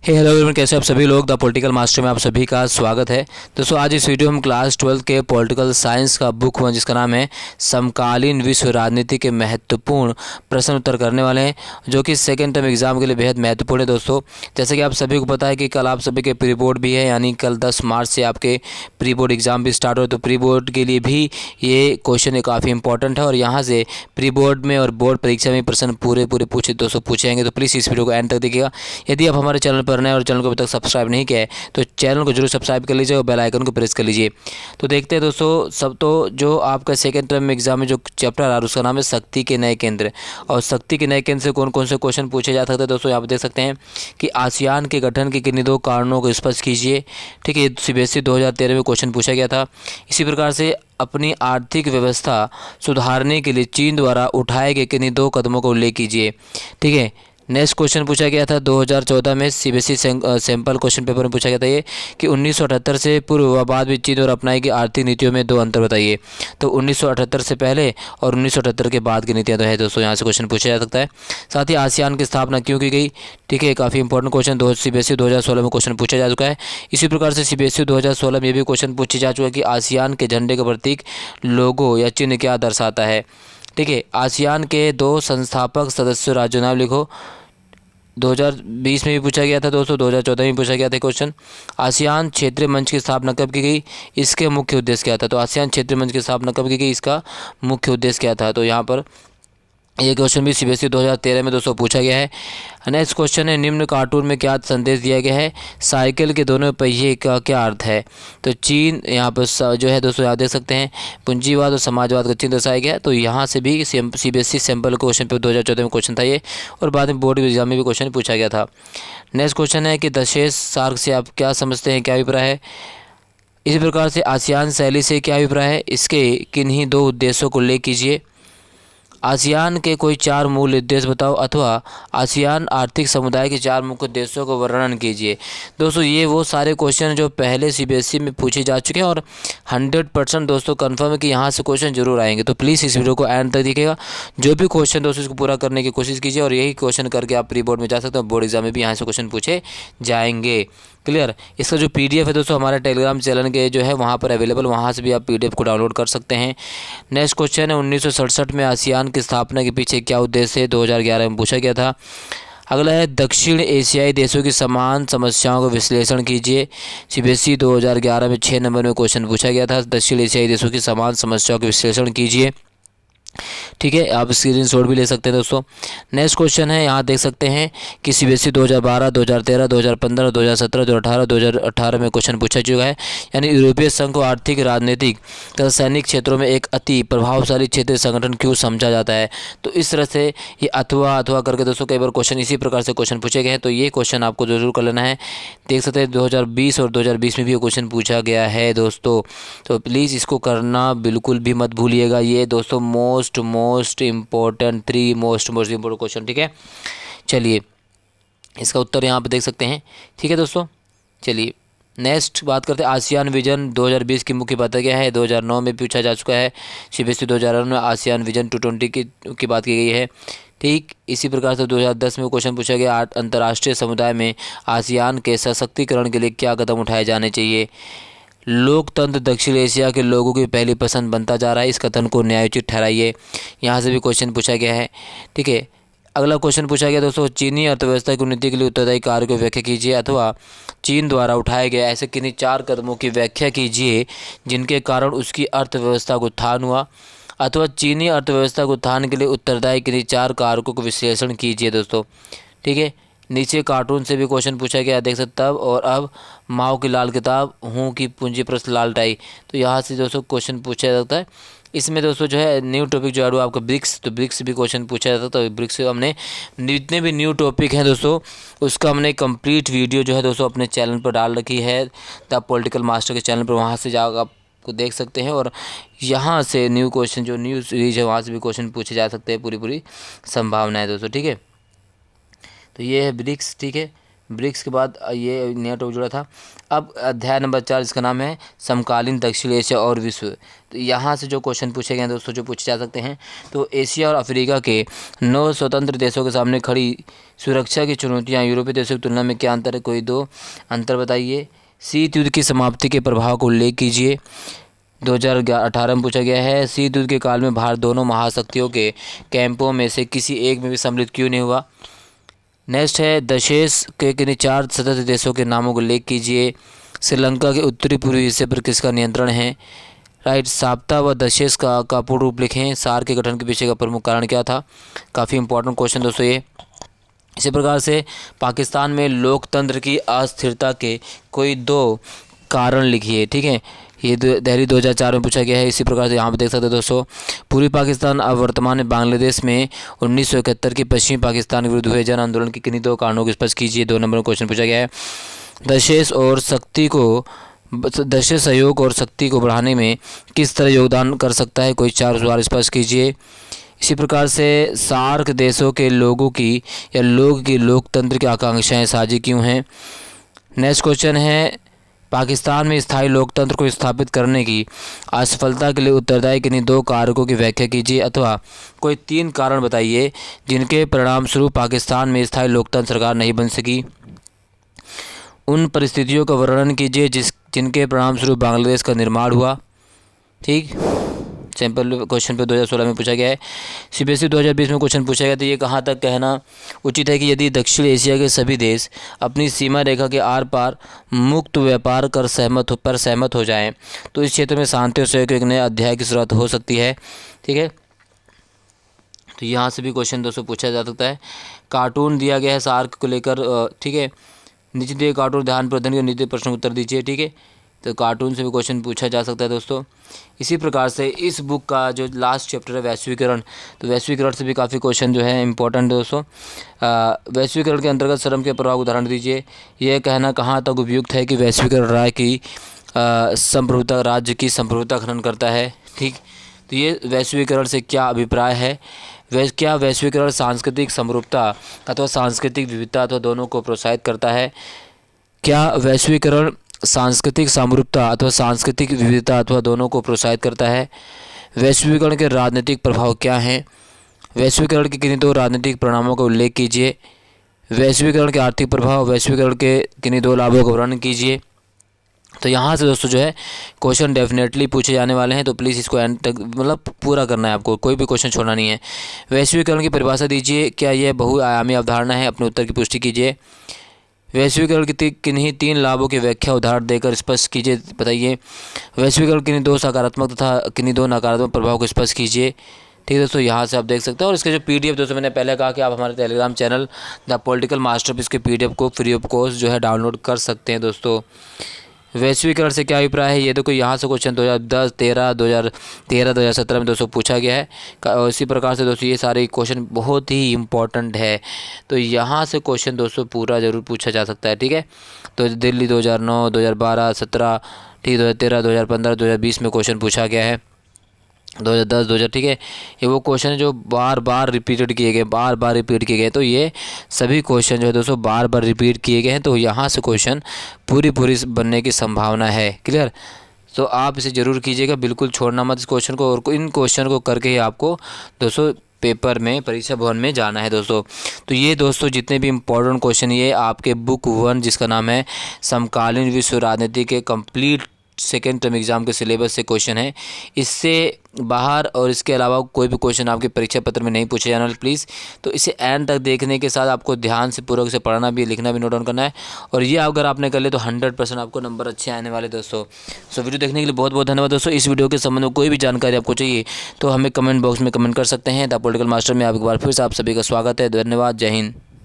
Hello everyone, कैसे आप सभी लोग। द पॉलिटिकल मास्टर में आप सभी का स्वागत है। दोस्तों आज इस वीडियो में हम क्लास 12 के पॉलिटिकल साइंस का बुक 1 जिसका नाम है समकालीन विश्व राजनीति के महत्वपूर्ण प्रश्न उत्तर करने वाले हैं, जो कि सेकेंड टर्म एग्जाम के लिए बेहद महत्वपूर्ण है। दोस्तों जैसे कि आप सभी को पता है कि कल आप सभी के प्री बोर्ड भी है, यानी कल 10 मार्च से आपके प्री बोर्ड एग्जाम भी स्टार्ट हो, तो प्री बोर्ड के लिए भी ये क्वेश्चन काफ़ी इंपॉर्टेंट है और यहाँ से प्री बोर्ड में और बोर्ड परीक्षा में प्रश्न पूरे पूछे दोस्तों पूछे जाएंगे। तो प्लीज़ इस वीडियो को एंड तक देखिएगा। यदि आप हमारे चैनल पर नए और चैनल को अभी तक सब्सक्राइब नहीं किया है तो चैनल को जरूर सब्सक्राइब कर लीजिए और बेल आइकन को प्रेस कर लीजिए। तो देखते हैं दोस्तों, सब तो जो आपका सेकंड टर्म एग्जाम में जो चैप्टर आ रहा है उसका नाम है शक्ति के नए केंद्र। और शक्ति के नए केंद्र से कौन कौन से क्वेश्चन पूछे जा सकते हैं दोस्तों, यहाँ पर देख सकते हैं कि आसियान के गठन के किन्हीं दो कारणों को स्पष्ट कीजिए। ठीक है, सीबीएसई 2013 में क्वेश्चन पूछा गया था। इसी प्रकार से अपनी आर्थिक व्यवस्था सुधारने के लिए चीन द्वारा उठाए गए किन्हीं दो कदमों का उल्लेख कीजिए। ठीक है, नेक्स्ट क्वेश्चन पूछा गया था 2014 में सीबीएसई सैंपल क्वेश्चन पेपर में पूछा गया था ये कि 1978 से पूर्व व बाद में चीन द्वारा अपनाई गई आर्थिक नीतियों में दो अंतर बताइए। तो 1978 से पहले और 1978 के बाद की नीतियाँ तो है दोस्तों, यहाँ से क्वेश्चन पूछा जा सकता है। साथ ही आसियान की स्थापना क्यों की गई। ठीक है, काफ़ी इंपॉर्टेंट क्वेश्चन सीबीएसई 2016 में क्वेश्चन पूछा जा चुका है। इसी प्रकार से सीबीएसई 2016 में ये भी क्वेश्चन पूछा जा चुका है कि आसियान के झंडे का प्रतीक लोगो या चिन्ह क्या दर्शाता है। ठीक है, आसियान के दो संस्थापक सदस्य राज्यों नाम लिखो। 2020 में भी पूछा गया था दोस्तों, 2014 में पूछा गया था क्वेश्चन। आसियान क्षेत्रीय मंच की स्थापना कब की गई, इसके मुख्य उद्देश्य क्या था। तो आसियान क्षेत्रीय मंच की स्थापना कब की गई, इसका मुख्य उद्देश्य क्या था। तो यहाँ पर ये क्वेश्चन भी सीबीएसई 2013 में दोस्तों पूछा गया है। नेक्स्ट क्वेश्चन है, निम्न कार्टून में क्या संदेश दिया गया है। साइकिल के दोनों पहिए का क्या अर्थ है। तो चीन यहाँ पर जो है दोस्तों, यहाँ देख सकते हैं पूंजीवाद और समाजवाद का चिन्ह दर्शाया गया है। तो यहाँ से भी सीबीएसई सैंपल क्वेश्चन पे 2014 में क्वेश्चन था ये, और बाद में बोर्ड एग्जाम में भी क्वेश्चन पूछा गया था। नेक्स्ट क्वेश्चन है कि दशेश सार्क से आप क्या समझते हैं, क्या अभिप्राय है। इसी प्रकार से आसियान शैली से क्या अभिप्राय है, इसके किन्हीं दो उद्देश्यों को उल्लेख कीजिए। आसियान के कोई चार मूल उद्देश्य बताओ, अथवा आसियान आर्थिक समुदाय के चार मुख्य उद्देश्यों को वर्णन कीजिए। दोस्तों ये वो सारे क्वेश्चन जो पहले सीबीएसई में पूछे जा चुके हैं और 100% दोस्तों कंफर्म है कि यहाँ से क्वेश्चन जरूर आएंगे। तो प्लीज़ इस वीडियो को एंड तक देखिएगा। जो भी क्वेश्चन दोस्तों इसको पूरा करने की कोशिश कीजिए और यही क्वेश्चन करके आप प्री बोर्ड में जा सकते हो, बोर्ड एग्जाम में भी यहाँ से क्वेश्चन पूछे जाएंगे। क्लियर। इसका जो पीडीएफ है दोस्तों हमारे टेलीग्राम चैनल के जो है वहाँ पर अवेलेबल, वहाँ से भी आप पीडीएफ को डाउनलोड कर सकते हैं। नेक्स्ट क्वेश्चन है 1967 में आसियान की स्थापना के पीछे क्या उद्देश्य है, 2011 में पूछा गया था। अगला है दक्षिण एशियाई देशों की समान समस्याओं का विश्लेषण कीजिए। सीबीएसई 2011 में 6 नंबर में क्वेश्चन पूछा गया था, दक्षिण एशियाई देशों की समान समस्याओं का विश्लेषण कीजिए। ठीक है, आप स्क्रीनशॉट भी ले सकते हैं दोस्तों। नेक्स्ट क्वेश्चन है, यहाँ देख सकते हैं कि सीबीएसई 2012, 2013, 2015, 2017, 2018, 2018 में क्वेश्चन पूछा चुका है। यानी यूरोपीय संघ को आर्थिक, राजनीतिक तथा सैनिक क्षेत्रों में एक अति प्रभावशाली क्षेत्रीय संगठन क्यों समझा जाता है। तो इस तरह से ये अथवा करके दोस्तों कई बार क्वेश्चन इसी प्रकार से क्वेश्चन पूछे गए हैं, तो ये क्वेश्चन आपको जरूर कर लेना है। देख सकते हैं 2020 और 2020 में भी क्वेश्चन पूछा गया है दोस्तों, तो प्लीज़ इसको करना बिल्कुल भी मत भूलिएगा। ये दोस्तों most important 3 most important question. ठीक है, चलिए इसका उत्तर यहाँ पे देख सकते हैं। ठीक है दोस्तों, चलिए नेक्स्ट बात करते हैं आसियान विजन 2020 की मुख्य बात क्या है। 2009 में पूछा जा चुका है। सीबीएसई 2009 में आसियान विजन 220 की बात की गई है। ठीक इसी प्रकार से 2010 में क्वेश्चन पूछा गया, अंतर्राष्ट्रीय समुदाय में आसियान के सशक्तिकरण के लिए क्या कदम उठाए जाने चाहिए। लोकतंत्र दक्षिण एशिया के लोगों की पहली पसंद बनता जा रहा है, इस कथन को न्यायोचित ठहराइए। यहाँ से भी क्वेश्चन पूछा गया है। ठीक है, अगला क्वेश्चन पूछा गया दोस्तों, चीनी अर्थव्यवस्था की उन्नति के लिए उत्तरदायी कार्य को व्याख्या कीजिए, अथवा चीन द्वारा उठाए गए ऐसे किन्हीं 4 कदमों की व्याख्या कीजिए जिनके कारण उसकी अर्थव्यवस्था को उत्थान हुआ, अथवा चीनी अर्थव्यवस्था को उत्थान के लिए उत्तरदायी किन्हीं 4 कारकों को विश्लेषण कीजिए दोस्तों। ठीक है, नीचे कार्टून से भी क्वेश्चन पूछा गया, देख सकते हैं। और अब माओ की लाल किताब, हूँ की पूंजी प्रश्न लाल टाई, तो यहाँ से दोस्तों क्वेश्चन पूछा जाता है। इसमें दोस्तों जो है न्यू टॉपिक जो है आपका ब्रिक्स, तो ब्रिक्स भी क्वेश्चन पूछा जाता है। तो ब्रिक्स हमने जितने भी न्यू टॉपिक हैं दोस्तों उसका हमने कंप्लीट वीडियो जो है दोस्तों अपने चैनल पर डाल रखी है, द पॉलिटिकल मास्टर के चैनल पर, वहाँ से जाकर आप को देख सकते हैं। और यहाँ से न्यू क्वेश्चन जो न्यू सीरीज है वहाँ से भी क्वेश्चन पूछे जा सकते हैं, पूरी संभावना है दोस्तों। ठीक है, तो ये है ब्रिक्स। ठीक है, ब्रिक्स के बाद ये नया टॉपिक जुड़ा था। अब अध्याय नंबर 4 इसका नाम है समकालीन दक्षिण एशिया और विश्व। तो यहाँ से जो क्वेश्चन पूछे गए दोस्तों, जो पूछे जा सकते हैं, तो एशिया और अफ्रीका के 9 स्वतंत्र देशों के सामने खड़ी सुरक्षा की चुनौतियाँ, यूरोपीय देशों की तुलना में क्या अंतर है, कोई 2 अंतर बताइए। शीत युद्ध की समाप्ति के प्रभाव को उल्लेख कीजिए। 2018 में पूछा गया है शीत युद्ध के काल में भारत दोनों महाशक्तियों के कैंपों में से किसी एक में भी सम्मिलित क्यों नहीं हुआ। नेक्स्ट है दशेश के किन्हीं 4 सदस्य देशों के नामों को उल्लेख कीजिए। श्रीलंका के उत्तरी पूर्वी हिस्से पर किसका नियंत्रण है। राइट, साप्ता व दशेश का पूर्ण रूप लिखें। सार के गठन के पीछे का प्रमुख कारण क्या था। काफ़ी इंपॉर्टेंट क्वेश्चन दोस्तों ये। इसी प्रकार से पाकिस्तान में लोकतंत्र की अस्थिरता के कोई 2 कारण लिखिए। ठीक है, ये दिल्ली 2004 में पूछा गया है। इसी प्रकार से यहाँ पे देख सकते हैं दोस्तों, पूर्वी पाकिस्तान अब वर्तमान में बांग्लादेश में 1971 के पश्चिमी पाकिस्तान के विरुद्ध हुए जन आंदोलन के किन्हीं 2 कारणों को स्पष्ट कीजिए। 2 नंबर में क्वेश्चन पूछा गया है। दशेश सहयोग और शक्ति को बढ़ाने में किस तरह योगदान कर सकता है, कोई 4 सवाल स्पष्ट कीजिए। इसी प्रकार से सार्क देशों के लोगों की लोकतंत्र की आकांक्षाएं साझी क्यों हैं। नेक्स्ट क्वेश्चन है पाकिस्तान में स्थायी लोकतंत्र को स्थापित करने की असफलता के लिए उत्तरदायी किन्हीं 2 कारकों की व्याख्या कीजिए, अथवा कोई 3 कारण बताइए जिनके परिणाम स्वरूप पाकिस्तान में स्थायी लोकतंत्र सरकार नहीं बन सकी। उन परिस्थितियों का वर्णन कीजिए जिनके परिणाम स्वरूप बांग्लादेश का निर्माण हुआ। ठीक, सैंपल क्वेश्चन पे 2016 में पूछा गया है। CBSE 2020 में क्वेश्चन पूछा गया तो ये कहाँ तक कहना उचित है कि यदि दक्षिण एशिया के सभी देश अपनी सीमा रेखा के आर पार मुक्त व्यापार कर सहमत हो जाएं तो इस क्षेत्र में शांति और सहयोग के एक नए अध्याय की शुरुआत हो सकती है। ठीक है, तो यहाँ से भी क्वेश्चन दोस्तों पूछा जा सकता है। कार्टून दिया गया है सार्क को लेकर। ठीक है, नीचे दिए कार्टून ध्यान प्रदान और नीचे प्रश्न उत्तर दीजिए। ठीक है, तो कार्टून से भी क्वेश्चन पूछा जा सकता है दोस्तों। इसी प्रकार से इस बुक का जो लास्ट चैप्टर है वैश्वीकरण, तो वैश्वीकरण से भी काफ़ी क्वेश्चन जो है इंपॉर्टेंट दोस्तों। वैश्वीकरण के अंतर्गत श्रम के प्रभाव उदाहरण दीजिए। यह कहना कहाँ तक उपयुक्त है कि वैश्वीकरण राज्य की संप्रभुता खनन करता है। ठीक, तो ये वैश्वीकरण से क्या अभिप्राय है। क्या वैश्वीकरण सांस्कृतिक समरूपता अथवा सांस्कृतिक विविधता अथवा दोनों को प्रोत्साहित करता है। क्या वैश्वीकरण सांस्कृतिक समरूपता अथवा सांस्कृतिक विविधता अथवा दोनों को प्रोत्साहित करता है। वैश्वीकरण के राजनीतिक प्रभाव क्या हैं। वैश्वीकरण के किन्हीं 2 राजनीतिक परिणामों का उल्लेख कीजिए। वैश्वीकरण के आर्थिक प्रभाव, वैश्वीकरण के किन्हीं 2 लाभों का वर्णन कीजिए। तो यहाँ से दोस्तों जो है क्वेश्चन डेफिनेटली पूछे जाने वाले हैं, तो प्लीज़ इसको एंड तक मतलब पूरा करना है आपको, कोई भी क्वेश्चन छोड़ना नहीं है। वैश्वीकरण की परिभाषा दीजिए। क्या यह बहुआयामी अवधारणा है, अपने उत्तर की पुष्टि कीजिए। वैश्वीकरण की किन्हीं 3 लाभों की व्याख्या उदाहरण देकर स्पष्ट कीजिए, बताइए। वैश्वीकरण किन्हीं 2 सकारात्मक तथा किन्हीं 2 नकारात्मक प्रभाव को स्पष्ट कीजिए। ठीक है दोस्तों, यहाँ से आप देख सकते हैं। और इसके जो PDF दोस्तों, मैंने पहले कहा कि आप हमारे Telegram channel the political masterpiece के PDF को फ्री ऑफ कॉस्ट जो है डाउनलोड कर सकते हैं दोस्तों। वैश्वीकरण से क्या अभिप्राय है, ये देखो यहाँ से क्वेश्चन 2017 में दोस्तों पूछा गया है। और इसी प्रकार से दोस्तों ये सारे क्वेश्चन बहुत ही इंपॉर्टेंट है, तो यहाँ से क्वेश्चन दोस्तों पूरा ज़रूर पूछा जा सकता है। ठीक है, तो दिल्ली 2009, 2012, 2017, ठीक, 2013, 2015, 2020 में क्वेश्चन पूछा गया है। 2010, 2000। ठीक है, ये वो क्वेश्चन है जो बार बार रिपीट किए गए, तो ये सभी क्वेश्चन जो है दोस्तों बार बार रिपीट किए गए हैं, तो यहाँ से क्वेश्चन पूरी बनने की संभावना है। क्लियर, तो आप इसे ज़रूर कीजिएगा, बिल्कुल छोड़ना मत इस क्वेश्चन को। और इन क्वेश्चन को करके ही आपको दोस्तों पेपर में, परीक्षा भवन में जाना है दोस्तों। तो ये दोस्तों जितने भी इम्पोर्टेंट क्वेश्चन ये आपके बुक 1 जिसका नाम है समकालीन विश्व राजनीति के कंप्लीट सेकेंड टर्म एग्जाम के सिलेबस से क्वेश्चन है। इससे बाहर और इसके अलावा कोई भी क्वेश्चन आपके परीक्षा पत्र में नहीं पूछे जाने वाले प्लीज़। तो इसे एंड तक देखने के साथ आपको ध्यान से पूर्वक से पढ़ना भी, लिखना भी, नोट डाउन करना है। और ये अगर आपने कर ले तो 100% आपको नंबर अच्छे आने वाले दोस्तों। सो वीडियो देखने के लिए बहुत बहुत धन्यवाद दोस्तों। इस वीडियो के संबंध में कोई भी जानकारी आपको चाहिए तो हमें कमेंट बॉक्स में कमेंट कर सकते हैं। द पॉलिटिकल मास्टर में आप एक बार फिर से आप सभी का स्वागत है। धन्यवाद, जय हिंद।